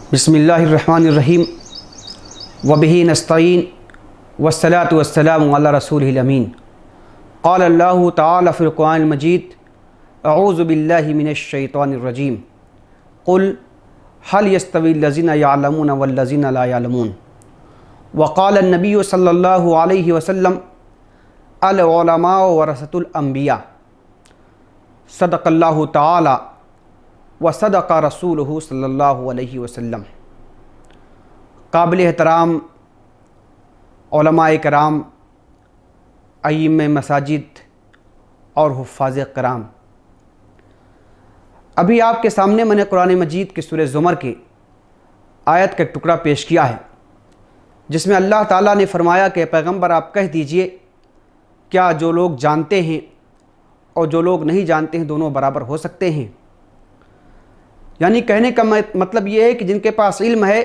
बिस्मिल्लाहिर्रहमानिर्रहीम वबिही नस्तईन वस्सलातु वस्सलामु अला रसूलिहिल अमीन। क़ाल अल्लाहु तआला फ़िल क़ुरआनिल मजीद अऊज़ु बिल्लाहि मिनश शैतानिर रजीम क़ुल हल यस्तविल लज़ीना यअलमून वल लज़ीना ला यअलमून व क़ाल अन्नबिय्यु सल्लल्लाहु अलैहि वसल्लम अल उलमाउ वरसतुल अंबिया सदक़ल्लाहु तआला व सदक़ रसूलुहु सल्लल्लाहु अलैहि वसल्लम। काबिल एहतराम उलमाए कराम, अइम्मे मसाजिद और हुफ़्फ़ाज़ कराम, अभी आपके सामने मैंने कुरान मजीद के सूरह ज़ुमर के आयत का एक टुकड़ा पेश किया है जिसमें अल्लाह ताला ने फरमाया कि पैगंबर आप कह दीजिए, क्या जो लोग जानते हैं और जो लोग नहीं जानते हैं दोनों बराबर हो सकते हैं। यानी कहने का मतलब ये है कि जिनके पास इल्म है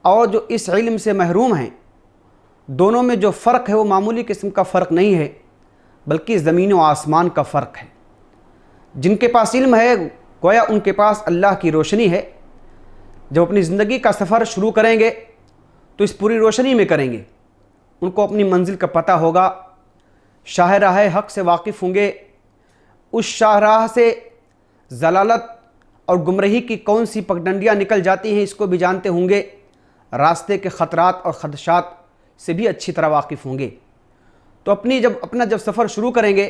और जो इस इल्म से महरूम हैं, दोनों में जो फ़र्क है वो मामूली किस्म का फ़र्क नहीं है बल्कि ज़मीन व आसमान का फ़र्क है। जिनके पास इल्म है गोया उनके पास अल्लाह की रोशनी है। जब अपनी ज़िंदगी का सफ़र शुरू करेंगे तो इस पूरी रोशनी में करेंगे। उनको अपनी मंजिल का पता होगा, शाहराह हक़ से वाकिफ़ होंगे, उस शाहराह से ज़लालत और गुमराही की कौन सी पगडंडियाँ निकल जाती हैं इसको भी जानते होंगे, रास्ते के ख़तरात और ख़दशात से भी अच्छी तरह वाकिफ़ होंगे। तो अपना जब सफ़र शुरू करेंगे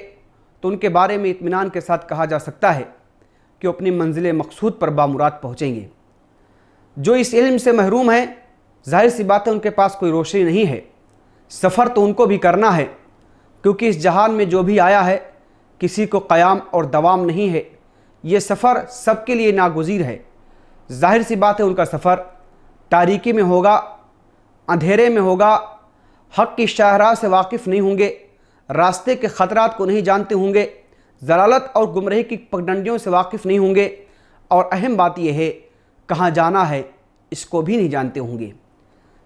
तो उनके बारे में इत्मीनान के साथ कहा जा सकता है कि वो अपनी मंजिल मकसूद पर बामुराद पहुँचेंगे। जो इस इल्म से महरूम हैं, ज़ाहिर सी बात है उनके पास कोई रोशनी नहीं है। सफ़र तो उनको भी करना है क्योंकि इस जहान में जो भी आया है किसी को क़याम और दवाम नहीं है। ये सफ़र सबके लिए नागुज़ीर है। ज़ाहिर सी बात है उनका सफ़र तारीकी में होगा, अंधेरे में होगा, हक़ की शाहराह से वाकिफ़ नहीं होंगे, रास्ते के ख़तरात को नहीं जानते होंगे, ज़लालत और गुमराही की पगडंडियों से वाकिफ़ नहीं होंगे और अहम बात यह है कहाँ जाना है इसको भी नहीं जानते होंगे।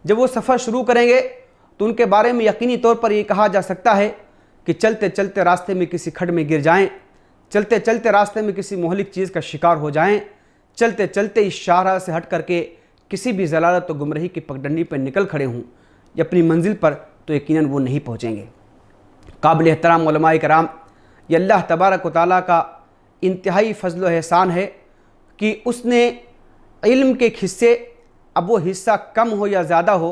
जब वो सफ़र शुरू करेंगे तो उनके बारे में यकीनी तौर पर ये कहा जा सकता है कि चलते चलते रास्ते में किसी खड्ड में गिर जाएं, चलते चलते रास्ते में किसी मोहलिक चीज़ का शिकार हो जाएं, चलते चलते इस शाहराह से हट करके किसी भी ज़लालत और गुमराही की पगडंडी पर निकल खड़े हों या अपनी मंजिल पर, तो यकीनन वो नहीं पहुँचेंगे। काबिल एहतराम उलमाए कराम, ये अल्लाह तबारक व तआला का इंतहाई फ़ज़ल व एहसान है कि उसने इल्म के हिस्से, अब वो हिस्सा कम हो या ज़्यादा हो,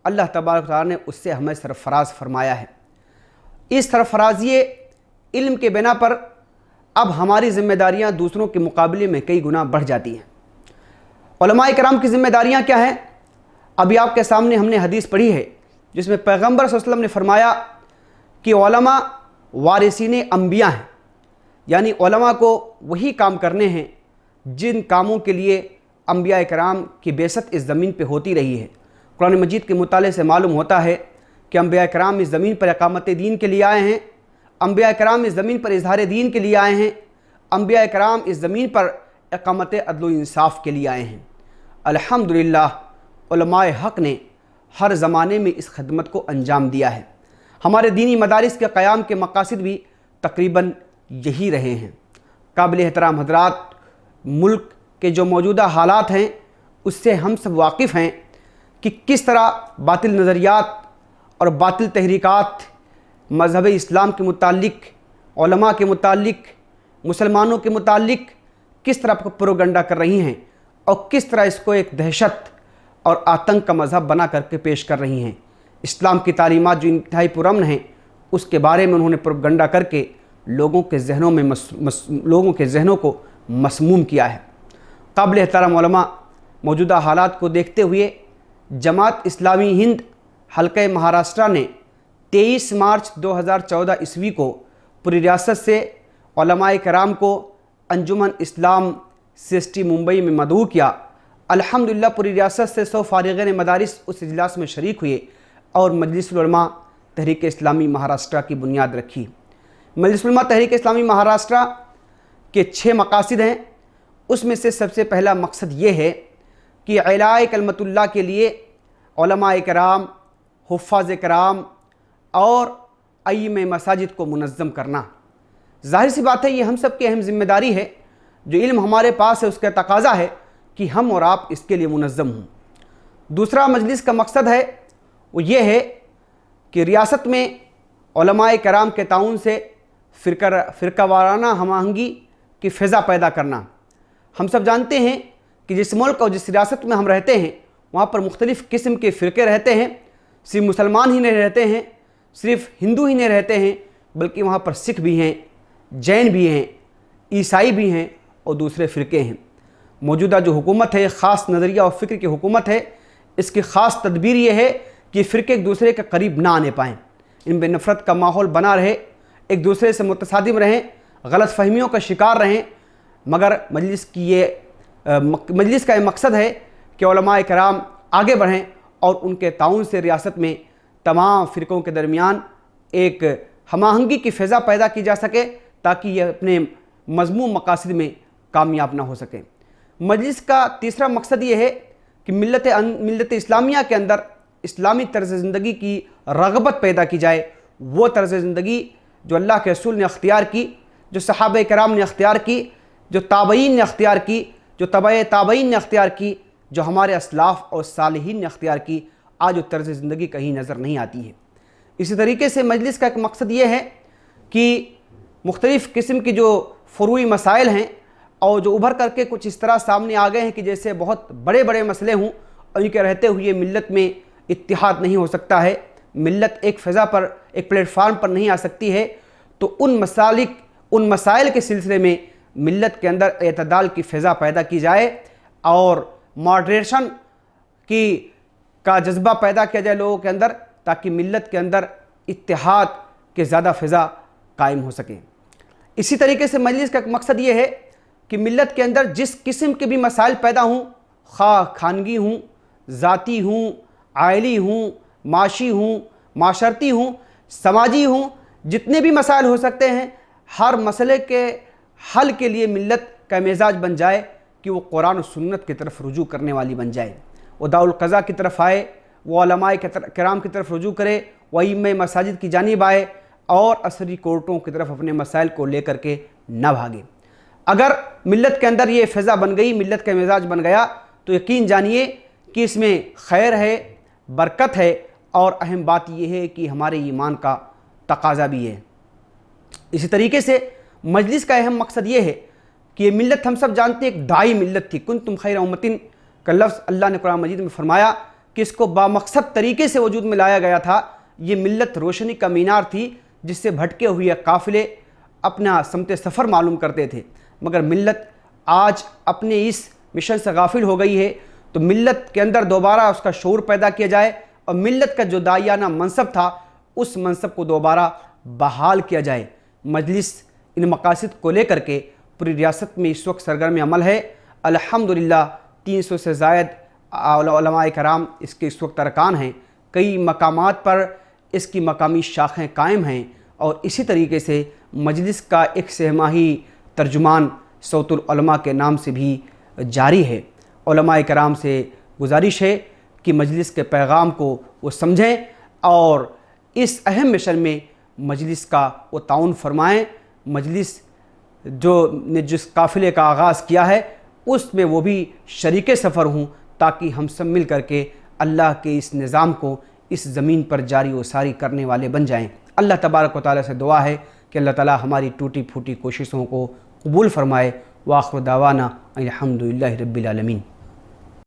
अल्लाह तबारक व तआला ने उससे हमें सरफ़राज़ फरमाया है। इस सरफ़राज़ी इल्म के बिना पर अब हमारी ज़िम्मेदारियाँ दूसरों के मुकाबले में कई गुना बढ़ जाती हैं। उलमाए कराम की ज़िम्मेदारियाँ क्या हैं? अभी आपके सामने हमने हदीस पढ़ी है जिसमें पैगंबर सल्लल्लाहु अलैहि वसल्लम ने फरमाया कि उलमा वारिसीने अंबिया हैं, यानी उलमा को वही काम करने हैं जिन कामों के लिए अंबिया कराम की बेसत इस ज़मीन पर होती रही है। कुरान मजीद के मुताले से मालूम होता है कि अंबिया कराम इस ज़मीन पर इकामत दीन के लिए आए हैं, अंबिया कराम इस ज़मीन पर इजहार दीन के लिए आए हैं, अंबिया कराम इस ज़मीन पर इकामत अदल व इंसाफ के लिए आए हैं। अल्हम्दुलिल्लाह उलमाए हक़ ने हर ज़माने में इस खिदमत को अंजाम दिया है। हमारे दीनी मदारिस के क़याम के मक़ासिद भी तकरीबन यही रहे हैं। काबिल एहतराम हज़रात, मुल्क के जो मौजूदा हालात हैं उससे हम सब वाकिफ़ हैं कि किस तरह बातिल नज़रियात और बातिल तहरीकात मज़हब इस्लाम के मुतालिक, उलमा के मुतालिक, मुसलमानों के मुतालिक किस तरह प्रोपगंडा कर रही हैं और किस तरह इसको एक दहशत और आतंक का मज़हब बना करके पेश कर रही हैं। इस्लाम की तालीमात जो इंतहाई पुरअमन हैं उसके बारे में उन्होंने प्रोपगंडा करके लोगों के जहनों को मसमूम किया है। काबिल एहतराम उलमा, मौजूदा हालात को देखते हुए जमात इस्लामी हिंद हल्का महाराष्ट्र ने 23 मार्च 2014 ईस्वी को पूरी रियासत से उलमाए कराम को अंजुमन इस्लाम CST मुंबई में मदऊ किया। अल्हम्दुलिल्लाह पूरी रियासत से 100 फारिग़ीन मदारिस उस इजलास में शरीक हुए और मजलिस उलमा तहरीक इस्लामी महाराष्ट्र की बुनियाद रखी। मजलिस उलमा तहरीक इस्लामी महाराष्ट्र के 6 मकासद हैं। उसमें से सबसे पहला मकसद ये है कि इलाए कलमतुल्लाह के लिए उलमाए कराम, हुफ़्फ़ाज़ कराम और अइम्मे मसाजिद को मुनज़्ज़म करना। ज़ाहिर सी बात है ये हम सब की अहम ज़िम्मेदारी है। जो इल्म हमारे पास है उसका तकाज़ा है کہ ہم اور آپ اس کے لیے منظم ہوں۔ دوسرا مجلس کا مقصد ہے وہ یہ ہے کہ ریاست میں علماء کرام کے تعاون سے فرقہ وارانہ ہم آہنگی کی فضا پیدا کرنا۔ ہم سب جانتے ہیں کہ جس ملک اور جس ریاست میں ہم رہتے ہیں وہاں پر مختلف قسم کے فرقے رہتے ہیں۔ صرف مسلمان ہی نہیں رہتے ہیں، صرف ہندو ہی نہیں رہتے ہیں، بلکہ وہاں پر سکھ بھی ہیں، جین بھی ہیں، عیسائی بھی ہیں اور دوسرے فرقے ہیں۔ موجودہ جو حکومت ہے خاص نظریہ اور فکر کی حکومت ہے، اس کی خاص تدبیر یہ ہے کہ فرقے ایک دوسرے کے قریب نہ آنے پائیں، ان میں نفرت کا ماحول بنا رہے، ایک دوسرے سے متصادم رہیں، غلط فہمیوں کا شکار رہیں۔ مگر مجلس کا یہ مقصد ہے کہ علماء کرام آگے بڑھیں اور ان کے تعاون سے ریاست میں تمام فرقوں کے درمیان ایک ہم آہنگی کی فضا پیدا کی جا سکے تاکہ یہ اپنے مذموم مقاصد میں کامیاب نہ ہو سکے۔ مجلس کا تیسرا مقصد یہ ہے کہ ملت اسلامیہ کے اندر اسلامی طرز زندگی کی رغبت پیدا کی جائے، وہ طرز زندگی جو اللہ کے رسول نے اختیار کی، جو صحابہ کرام نے اختیار کی، جو تابعین نے اختیار کی، جو تبع تابعین نے اختیار کی، جو ہمارے اسلاف اور صالحین نے اختیار کی۔ آج وہ طرز زندگی کہیں نظر نہیں آتی ہے۔ اسی طریقے سے مجلس کا ایک مقصد یہ ہے کہ مختلف قسم کی جو فروعی مسائل ہیں اور جو ابھر کر کے کچھ اس طرح سامنے آ گئے ہیں کہ جیسے بہت بڑے بڑے مسئلے ہوں اور ان کے رہتے ہوئے ملت میں اتحاد نہیں ہو سکتا ہے، ملت ایک فضا پر، ایک پلیٹ فارم پر نہیں آ سکتی ہے، تو ان مسائل کے سلسلے میں ملت کے اندر اعتدال کی فضا پیدا کی جائے اور ماڈریشن کا جذبہ پیدا کیا جائے لوگوں کے اندر، تاکہ ملت کے اندر اتحاد کے زیادہ فضا قائم ہو سکے۔ اسی طریقے سے مجلس کا ایک مقصد یہ ہے کہ ملت کے اندر جس قسم کے بھی مسائل پیدا ہوں، خواہ خانگی ہوں، ذاتی ہوں، عائلی ہوں، معاشی ہوں، معاشرتی ہوں، سماجی ہوں، جتنے بھی مسائل ہو سکتے ہیں، ہر مسئلے کے حل کے لیے ملت کا مزاج بن جائے کہ وہ قرآن و سنت کی طرف رجوع کرنے والی بن جائے، وہ دارالقضاء کی طرف آئے، وہ علماء کرام کی طرف رجوع کرے، وہ ائمہ مساجد کی جانب آئے اور عصری کورٹوں کی طرف اپنے مسائل کو لے کر کے نہ بھاگے۔ اگر ملت کے اندر یہ فضا بن گئی، ملت کا مزاج بن گیا، تو یقین جانیے کہ اس میں خیر ہے، برکت ہے، اور اہم بات یہ ہے کہ ہمارے ایمان کا تقاضا بھی ہے۔ اسی طریقے سے مجلس کا اہم مقصد یہ ہے کہ یہ ملت ہم سب جانتے ہیں ایک دائی ملت تھی، کنتم خیر امتن کا لفظ اللہ نے قرآن مجید میں فرمایا کہ اس کو بامقصد طریقے سے وجود میں لایا گیا تھا۔ یہ ملت روشنی کا مینار تھی جس سے بھٹکے ہوئے قافلے اپنا سمت سفر معلوم کرتے تھے، مگر ملت آج اپنے اس مشن سے غافل ہو گئی ہے۔ تو ملت کے اندر دوبارہ اس کا شعور پیدا کیا جائے اور ملت کا جو داعیانہ منصب تھا اس منصب کو دوبارہ بحال کیا جائے۔ مجلس ان مقاصد کو لے کر کے پوری ریاست میں اس وقت سرگرم عمل ہے۔ الحمدللہ 300 سے زائد علماء کرام اس کے اس وقت ارکان ہیں، کئی مقامات پر اس کی مقامی شاخیں قائم ہیں، اور اسی طریقے سے مجلس کا ایک سہ ماہی ترجمان صوت العلماء کے نام سے بھی جاری ہے۔ علماء کرام سے گزارش ہے کہ مجلس کے پیغام کو وہ سمجھیں اور اس اہم مشن میں مجلس کا وہ تعاون فرمائیں۔ مجلس نے جس قافلے کا آغاز کیا ہے اس میں وہ بھی شریک سفر ہوں، تاکہ ہم سب مل کر کے اللہ کے اس نظام کو اس زمین پر جاری و ساری کرنے والے بن جائیں۔ اللہ تبارک و تعالیٰ سے دعا ہے کہ اللہ تعالیٰ ہماری ٹوٹی پھوٹی کوششوں کو قبول فرمائے۔ وآخر دعوانا الحمدللہ رب العالمین۔